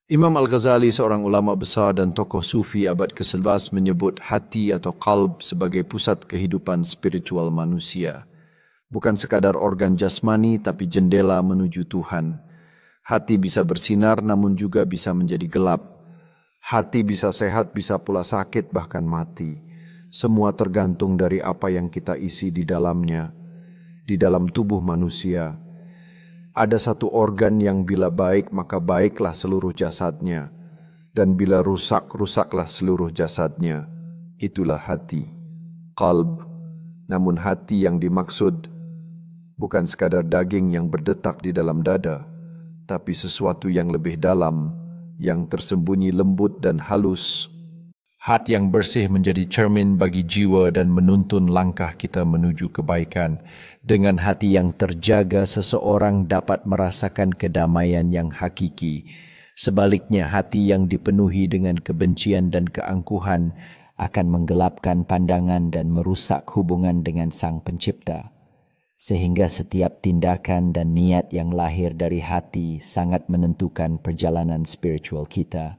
Imam Al-Ghazali, seorang ulama besar dan tokoh sufi abad ke-11, menyebut hati atau qalb sebagai pusat kehidupan spiritual manusia. Bukan sekadar organ jasmani, tapi jendela menuju Tuhan. Hati bisa bersinar namun juga bisa menjadi gelap. Hati bisa sehat, bisa pula sakit, bahkan mati. Semua tergantung dari apa yang kita isi di dalamnya. Di dalam tubuh manusia, ada satu organ yang bila baik, maka baiklah seluruh jasadnya. Dan bila rusak, rusaklah seluruh jasadnya. Itulah hati, qalb. Namun hati yang dimaksud bukan sekadar daging yang berdetak di dalam dada, tapi sesuatu yang lebih dalam, yang tersembunyi lembut dan halus. Hati yang bersih menjadi cermin bagi jiwa dan menuntun langkah kita menuju kebaikan. Dengan hati yang terjaga, seseorang dapat merasakan kedamaian yang hakiki. Sebaliknya, hati yang dipenuhi dengan kebencian dan keangkuhan akan menggelapkan pandangan dan merusak hubungan dengan Sang Pencipta. Sehingga setiap tindakan dan niat yang lahir dari hati sangat menentukan perjalanan spiritual kita.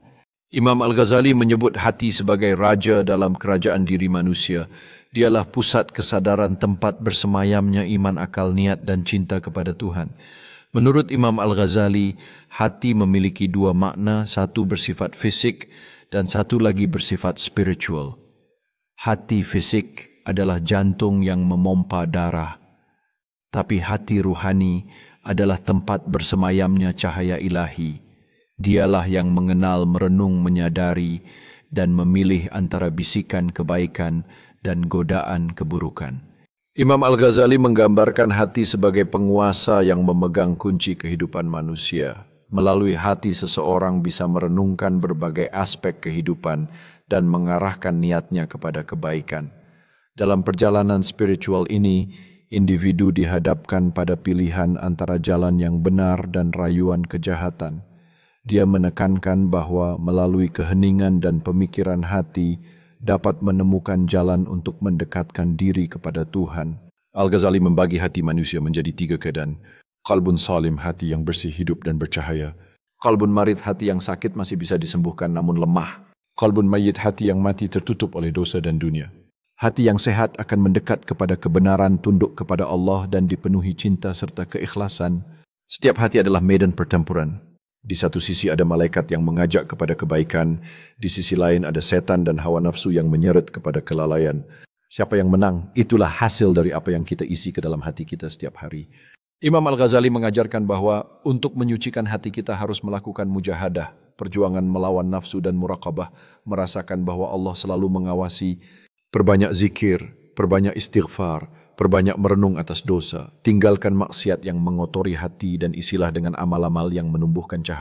Imam Al-Ghazali menyebut hati sebagai raja dalam kerajaan diri manusia. Dialah pusat kesadaran, tempat bersemayamnya iman, akal, niat dan cinta kepada Tuhan. Menurut Imam Al-Ghazali, hati memiliki dua makna, satu bersifat fisik dan satu lagi bersifat spiritual. Hati fisik adalah jantung yang memompa darah, tapi hati ruhani adalah tempat bersemayamnya cahaya ilahi. Dialah yang mengenal, merenung, menyadari, dan memilih antara bisikan kebaikan dan godaan keburukan. Imam Al-Ghazali menggambarkan hati sebagai penguasa yang memegang kunci kehidupan manusia. Melalui hati seseorang bisa merenungkan berbagai aspek kehidupan dan mengarahkan niatnya kepada kebaikan. Dalam perjalanan spiritual ini, individu dihadapkan pada pilihan antara jalan yang benar dan rayuan kejahatan. Dia menekankan bahwa melalui keheningan dan pemikiran hati dapat menemukan jalan untuk mendekatkan diri kepada Tuhan. Al-Ghazali membagi hati manusia menjadi tiga keadaan. Qalbun salim, hati yang bersih, hidup dan bercahaya. Qalbun marid, hati yang sakit masih bisa disembuhkan namun lemah. Qalbun mayyit, hati yang mati tertutup oleh dosa dan dunia. Hati yang sehat akan mendekat kepada kebenaran, tunduk kepada Allah dan dipenuhi cinta serta keikhlasan. Setiap hati adalah medan pertempuran. Di satu sisi ada malaikat yang mengajak kepada kebaikan, di sisi lain ada setan dan hawa nafsu yang menyeret kepada kelalaian. Siapa yang menang, itulah hasil dari apa yang kita isi ke dalam hati kita setiap hari. Imam Al-Ghazali mengajarkan bahwa untuk menyucikan hati kita harus melakukan mujahadah, perjuangan melawan nafsu dan muraqabah, merasakan bahwa Allah selalu mengawasi. Perbanyak zikir, perbanyak istighfar, perbanyak merenung atas dosa, tinggalkan maksiat yang mengotori hati dan isilah dengan amal-amal yang menumbuhkan cahaya.